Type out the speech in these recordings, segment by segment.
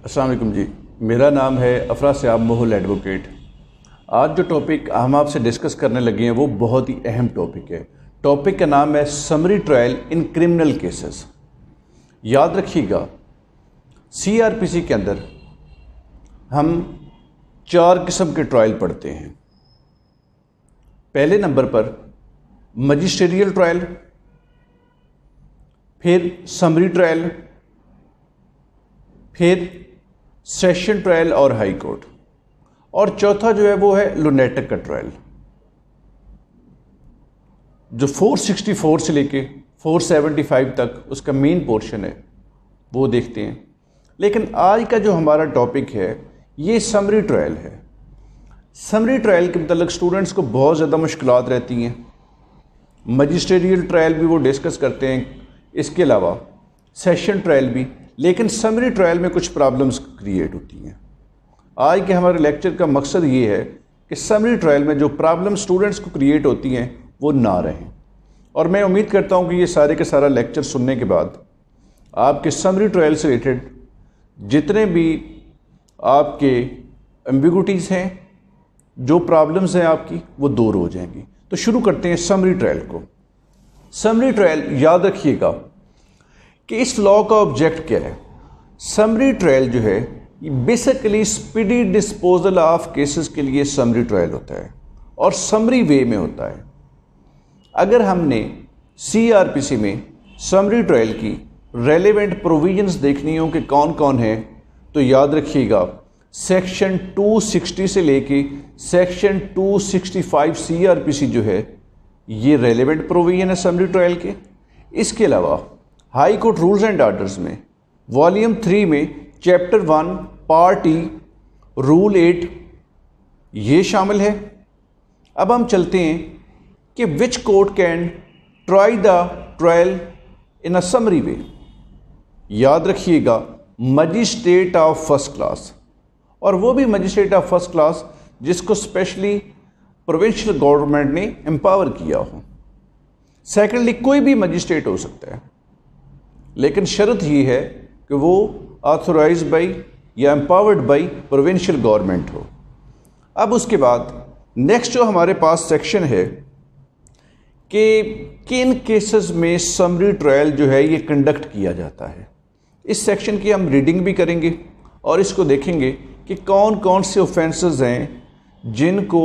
السلام علیکم جی، میرا نام ہے افرا سیاب موہل ایڈوکیٹ۔ آج جو ٹاپک ہم آپ سے ڈسکس کرنے لگے ہیں وہ بہت ہی اہم ٹاپک ہے۔ ٹاپک کا نام ہے سمری ٹرائل ان کرمنل کیسز۔ یاد رکھیے گا، سی آر پی سی کے اندر ہم 4 قسم کے ٹرائل پڑھتے ہیں۔ پہلے نمبر پر مجسٹریل ٹرائل، پھر سمری ٹرائل، پھر سیشن ٹرائل اور ہائی کورٹ، اور چوتھا جو ہے وہ ہے لونیٹک کا ٹرائل، جو 464 سے لے کے 475 تک اس کا مین پورشن ہے، وہ دیکھتے ہیں۔ لیکن آج کا جو ہمارا ٹاپک ہے یہ سمری ٹرائل ہے۔ سمری ٹرائل کے متعلق اسٹوڈنٹس کو بہت زیادہ مشکلات رہتی ہیں۔ مجسٹریل ٹرائل بھی وہ ڈسکس کرتے ہیں، اس کے علاوہ سیشن ٹرائل بھی، لیکن سمری ٹرائل میں کچھ پرابلمز کریٹ ہوتی ہیں۔ آج کے ہمارے لیکچر کا مقصد یہ ہے کہ سمری ٹرائل میں جو پرابلم اسٹوڈنٹس کو کریٹ ہوتی ہیں وہ نہ رہیں، اور میں امید کرتا ہوں کہ یہ سارے کے سارا لیکچر سننے کے بعد آپ کے سمری ٹرائل سے ریلیٹڈ جتنے بھی آپ کے ایمبیگوٹیز ہیں، جو پرابلمز ہیں آپ کی، وہ دور ہو جائیں گی۔ تو شروع کرتے ہیں سمری ٹرائل کو۔ سمری ٹرائل یاد رکھیے گا کہ اس لاء کا آبجیکٹ کیا ہے۔ سمری ٹرائل جو ہے یہ basically speedy disposal of cases کے لیے سمری ٹرائل ہوتا ہے، اور سمری وے میں ہوتا ہے۔ اگر ہم نے سی آر پی سی میں سمری ٹرائل کی ریلیونٹ پروویژنز دیکھنی ہوں کہ کون کون ہیں، تو یاد رکھیے گا سیکشن 260 سے لے کے سیکشن 265 سی آر پی سی جو ہے یہ ریلیونٹ پروویژن ہے سمری ٹرائل کے۔ اس کے علاوہ high court rules and orders میں والیوم 3 میں چیپٹر 1 پارٹ ای رول 8 یہ شامل ہے۔ اب ہم چلتے ہیں کہ which court can try the trial in a summary way. یاد رکھیے گا مجسٹریٹ آف فرسٹ کلاس، اور وہ بھی مجسٹریٹ آف فرسٹ کلاس جس کو اسپیشلی پروونشل گورنمنٹ نے امپاور کیا ہو۔ سیکنڈلی کوئی بھی مجسٹریٹ ہو سکتا ہے، لیکن شرط یہ ہے کہ وہ آتھورائز بائی یا امپاورڈ بائی پروونشل گورنمنٹ ہو۔ اب اس کے بعد نیکسٹ جو ہمارے پاس سیکشن ہے کہ کن کیسز میں سمری ٹرائل جو ہے یہ کنڈکٹ کیا جاتا ہے۔ اس سیکشن کی ہم ریڈنگ بھی کریں گے اور اس کو دیکھیں گے کہ کون کون سے اوفینسز ہیں جن کو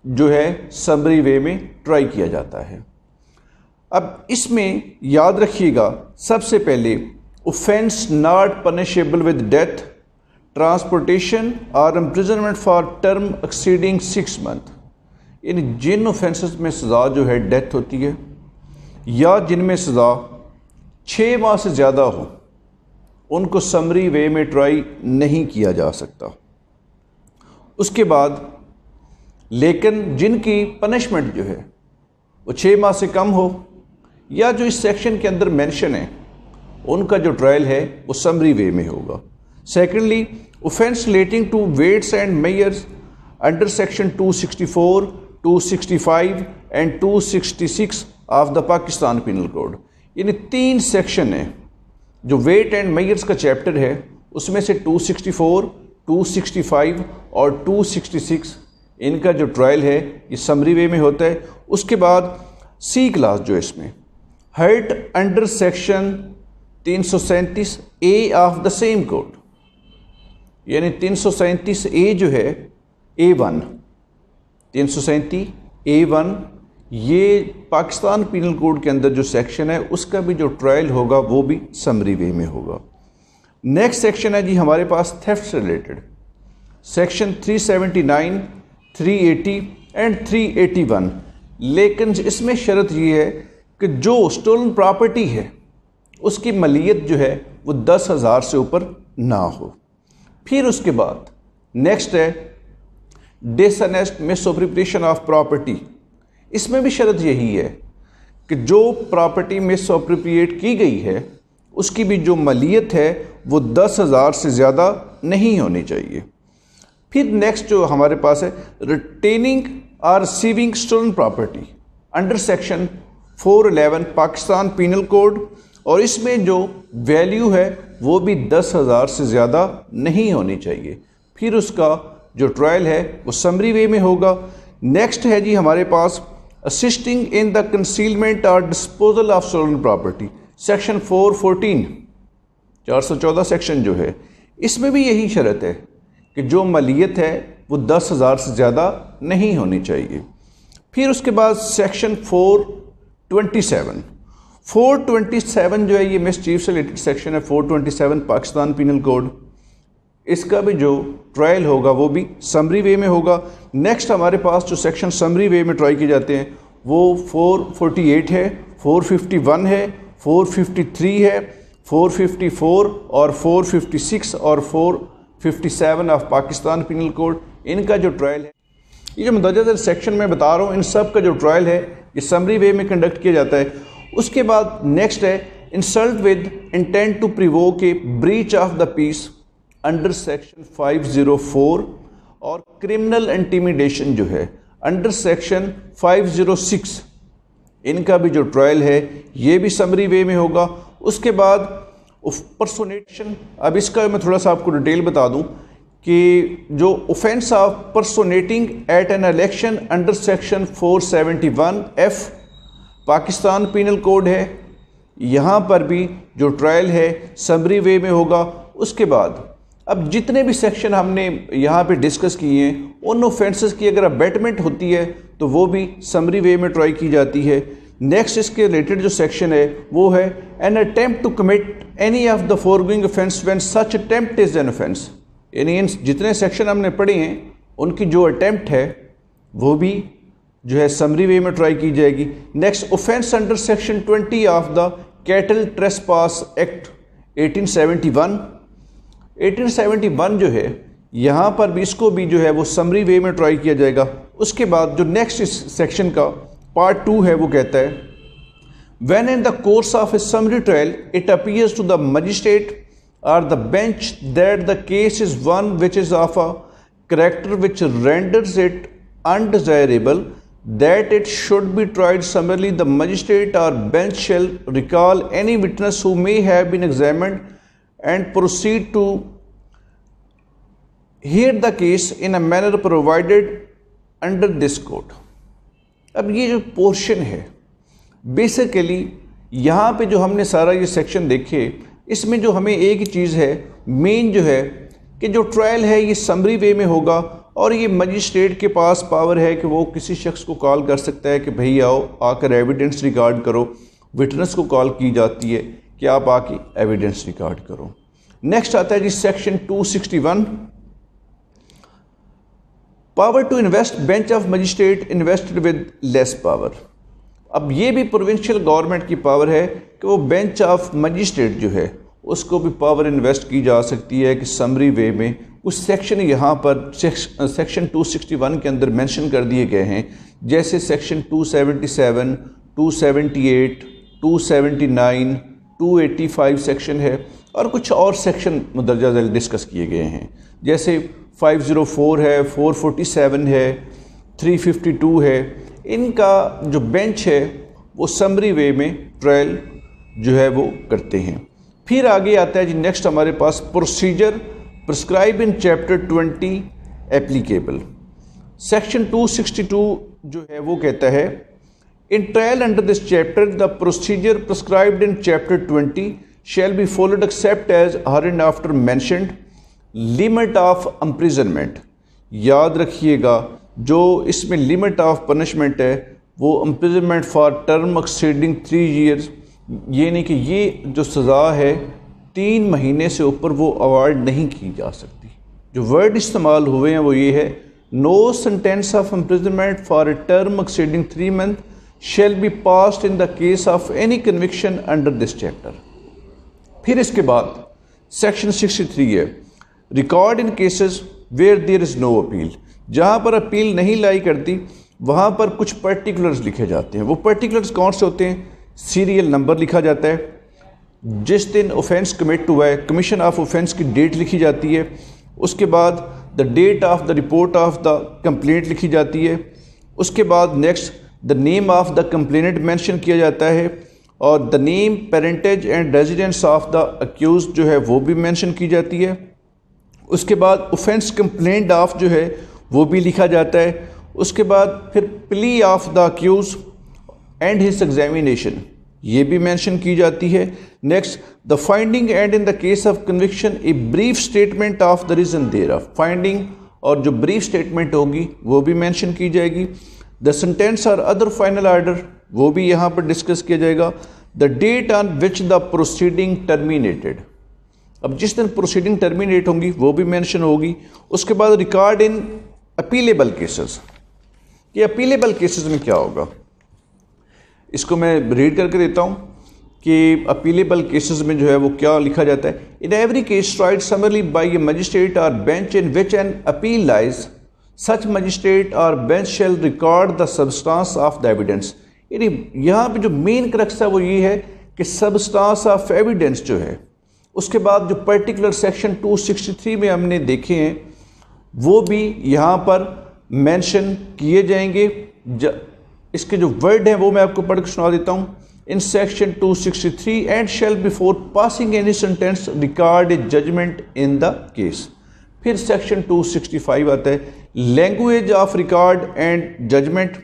جو ہے سمری وے میں ٹرائی کیا جاتا ہے۔ اب اس میں یاد رکھیے گا سب سے پہلے offence not punishable with death, transportation or imprisonment for term exceeding 6 months، یعنی جن اوفینسز میں سزا جو ہے ڈیتھ ہوتی ہے یا جن میں سزا 6 ماہ سے زیادہ ہو، ان کو سمری وے میں ٹرائی نہیں کیا جا سکتا۔ اس کے بعد لیکن جن کی پنشمنٹ جو ہے وہ 6 ماہ سے کم ہو یا جو اس سیکشن کے اندر مینشن ہے، ان کا جو ٹرائل ہے وہ سمری وے میں ہوگا۔ Secondly offence relating to weights and measures under section 264 265 and 266 of the Pakistan penal code, یعنی 3 سیکشن ہیں۔ جو ویٹ اینڈ میئرز کا چیپٹر ہے اس میں سے 264 265 اور 266 ان کا جو ٹرائل ہے یہ سمری وے میں ہوتا ہے۔ اس کے بعد سی کلاس جو اس میں hurt under section 337 A of the same code, یعنی 337 اے جو ہے A1 337 A1 یہ پاکستان پینل کوڈ کے اندر جو سیکشن ہے اس کا بھی جو ٹرائل ہوگا وہ بھی سمری وے میں ہوگا۔ نیکسٹ سیکشن ہے جی ہمارے پاس تھیفٹ سے ریلیٹڈ، سیکشن 379 380 اینڈ 381، لیکن اس میں شرط یہ ہے کہ جو اسٹولن پراپرٹی ہے اس کی ملیت جو ہے وہ 10,000 سے اوپر نہ ہو۔ پھر اس کے بعد نیکسٹ ہے dishonest misappropriation of property. اس میں بھی شرط یہی ہے کہ جو پراپرٹی مس اپروپریٹ کی گئی ہے اس کی بھی جو ملیت ہے وہ 10,000 سے زیادہ نہیں ہونی چاہیے۔ پھر نیکسٹ جو ہمارے پاس ہے ریٹیننگ اور receiving stolen property under section 411 Pakistan penal code اور اس میں جو ویلیو ہے وہ بھی 10,000 سے زیادہ نہیں ہونی چاہیے. پھر اس کا جو ٹرائل ہے وہ سمری وے میں ہوگا. نیکسٹ ہے جی ہمارے پاس اسسٹنگ ان دا کنسیلمنٹ اور disposal of stolen property, section 414 414 section جو ہے، اس میں بھی یہی شرط ہے کہ جو مالیت ہے وہ 10,000 سے زیادہ نہیں ہونی چاہیے. پھر اس کے بعد سیکشن 427 جو ہے یہ مس چیف سے ریلیٹڈ سیکشن ہے. 427 پاکستان پینل کوڈ، اس کا بھی جو ٹرائل ہوگا وہ بھی سمری وے میں ہوگا. نیکسٹ ہمارے پاس جو سیکشن سمری وے میں ٹرائی کیے جاتے ہیں وہ 448 ہے، 451 ہے، 453 ہے، 454 اور 456 اور 457 آف پاکستان پینل کوڈ. ان کا جو ٹرائل ہے، یہ جو مندرجہ سیکشن میں بتا رہا ہوں، ان سب کا جو ٹرائل ہے یہ سمری وے میں کنڈکٹ کیا جاتا ہے. اس کے بعد نیکسٹ ہے insult with intent to provoke a breach of the peace under section 504 اور کرمنل انٹیمیڈیشن جو ہے انڈر سیکشن 506. ان کا بھی جو ٹرائل ہے یہ بھی سمری وے میں ہوگا. اس کے بعد پرسونیشن، اب اس کا میں تھوڑا سا آپ کو ڈیٹیل بتا دوں کہ جو offence of personating at an election under section 471F Pakistan penal code ہے، یہاں پر بھی جو ٹرائل ہے سمری وے میں ہوگا. اس کے بعد اب جتنے بھی سیکشن ہم نے یہاں پہ ڈسکس کیے ہیں ان اوفینسز کی اگر ابیٹمنٹ ہوتی ہے تو وہ بھی سمری وے میں ٹرائی کی جاتی ہے. نیکسٹ اس کے ریلیٹڈ جو سیکشن ہے وہ ہے an attempt to commit any of the foregoing offence when such attempt is an offence. یعنی ان جتنے سیکشن ہم نے پڑھے ہیں ان کی جو اٹیمپٹ ہے وہ بھی جو ہے سمری وے میں ٹرائی کی جائے گی. Next offence under section 20 of the cattle trespass act 1871 جو ہے یہاں پر بھی اس کو بھی جو ہے وہ سمری وے میں ٹرائی کیا جائے گا. اس کے بعد جو نیکسٹ اس سیکشن کا پارٹ 2 ہے وہ کہتا ہے when in the course of a summary trial it appears to the magistrate or the bench that the case is one which is of a character which renders it undesirable that it should be tried summarily, the magistrate or bench shall recall any witness who may have been examined and proceed to hear the case in a manner provided under this code. اب یہ جو portion ہے basically یہاں پہ جو ہم نے سارا یہ سیکشن دیکھے، اس میں جو ہمیں ایک ہی چیز ہے مین جو ہے کہ جو ٹرائل ہے یہ سمری وے میں ہوگا اور یہ مجسٹریٹ کے پاس پاور ہے کہ وہ کسی شخص کو کال کر سکتا ہے کہ بھئی آؤ آ کر ایویڈنس ریکارڈ کرو. وٹنس کو کال کی جاتی ہے کہ آپ آ کے ایویڈنس ریکارڈ کرو. نیکسٹ آتا ہے جی section 261 power to invest bench of magistrate invested with less power. اب یہ بھی پروونشل گورنمنٹ کی پاور ہے کہ وہ بینچ آف مجسٹریٹ جو ہے اس کو بھی پاور انویسٹ کی جا سکتی ہے کہ سمری وے میں کچھ سیکشن یہاں پر سیکشن 261 کے اندر مینشن کر دیے گئے ہیں، جیسے سیکشن 277 278 279 285 سیکشن ہے اور کچھ اور سیکشن مندرجہ ذیل ڈسکس کیے گئے ہیں، جیسے 504 ہے، 447 ہے، 352 ہے. ان کا جو بینچ ہے وہ سمری وے میں ٹرائل جو ہے وہ کرتے ہیں. پھر آگے آتا ہے جی نیکسٹ ہمارے پاس procedure prescribed in chapter 20 applicable. Section 262 جو ہے وہ کہتا ہے in trial under this chapter the procedure prescribed in chapter 20 shall be followed except as hereinafter mentioned. Limit of imprisonment یاد رکھیے گا، جو اس میں لیمٹ آف پنشمنٹ ہے وہ imprisonment for term exceeding 3 years، یہ نہیں کہ یہ جو سزا ہے 3 مہینے سے اوپر وہ اوارڈ نہیں کی جا سکتی. جو ورڈ استعمال ہوئے ہیں وہ یہ ہے no sentence of imprisonment for a term exceeding 3 months shall be passed in the case of any conviction under this chapter. پھر اس کے بعد سیکشن 63 ہے record in cases where there is no appeal. جہاں پر اپیل نہیں لائی کرتی وہاں پر کچھ پرٹیکولرز لکھے جاتے ہیں. وہ پرٹیکولرز کون سے ہوتے ہیں؟ سیریل نمبر لکھا جاتا ہے، جس دن اوفینس کمٹ ہوا ہے کمیشن آف اوفینس کی ڈیٹ لکھی جاتی ہے، اس کے بعد the date of the report of the complaint لکھی جاتی ہے، اس کے بعد next the name of the complaint mention کیا جاتا ہے، اور the name parentage and residence of the accused جو ہے وہ بھی مینشن کی جاتی ہے. اس کے بعد اوفینس کمپلینٹ آف جو ہے وہ بھی لکھا جاتا ہے. اس کے بعد پھر plea of the accused and his examination یہ بھی مینشن کی جاتی ہے. Next the finding and in the case of conviction a brief statement of the reason thereof. Finding اور جو بریف اسٹیٹمنٹ ہوگی وہ بھی مینشن کی جائے گی. The sentence or other final order وہ بھی یہاں پر ڈسکس کیا جائے گا. The date on which the proceeding terminated. اب جس دن پروسیڈنگ ٹرمینیٹ ہوں گی وہ بھی مینشن ہوگی. اس کے بعد ریکارڈ ان اپیلیبل کیسز. یہ اپیلیبل کیسز میں کیا ہوگا اس کو میں ریڈ کر کے دیتا ہوں کہ اپیلیبل کیسز میں جو ہے وہ کیا لکھا جاتا ہے. In every case tried summarily by a magistrate or bench in which an appeal lies such magistrate or bench shall record the substance of the evidence. یعنی یہاں پہ جو مین کرکس ہے وہ یہ ہے کہ سبسٹانس آف ایویڈنس جو ہے اس کے بعد جو پرٹیکولر سیکشن 263 میں ہم نے دیکھے ہیں وہ بھی یہاں پر مینشن کیے جائیں گے. اس کے جو ورڈ ہیں وہ میں آپ کو پڑھ کے سنا دیتا ہوں. In section 263 and shall before passing any sentence record a judgment in the case. پھر سیکشن 265 آتا ہے language of record and judgment.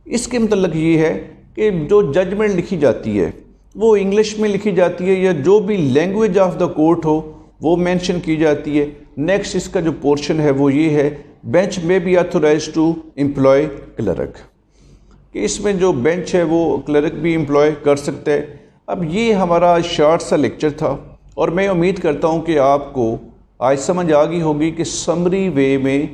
اس کے متعلق یہ ہے کہ جو ججمنٹ لکھی جاتی ہے وہ انگلش میں لکھی جاتی ہے یا جو بھی لینگویج آف دا کورٹ ہو وہ مینشن کی جاتی ہے. نیکسٹ اس کا جو پورشن ہے وہ یہ ہے bench may be authorise to employ clerk کہ اس میں جو بینچ ہے وہ کلرک بھی امپلوائے کر سکتا ہے. اب یہ ہمارا شارٹ سا لیکچر تھا اور میں امید کرتا ہوں کہ آپ کو آج سمجھ آ گئی ہوگی کہ سمری وے میں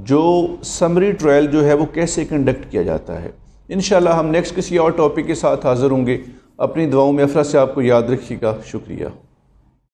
جو سمری ٹرائل جو ہے وہ کیسے کنڈکٹ کیا جاتا ہے. انشاءاللہ ہم نیکسٹ کسی اور ٹاپک کے ساتھ حاضر ہوں گے. اپنی دعاؤں میں افراد سے آپ کو یاد رکھیے گا. شکریہ.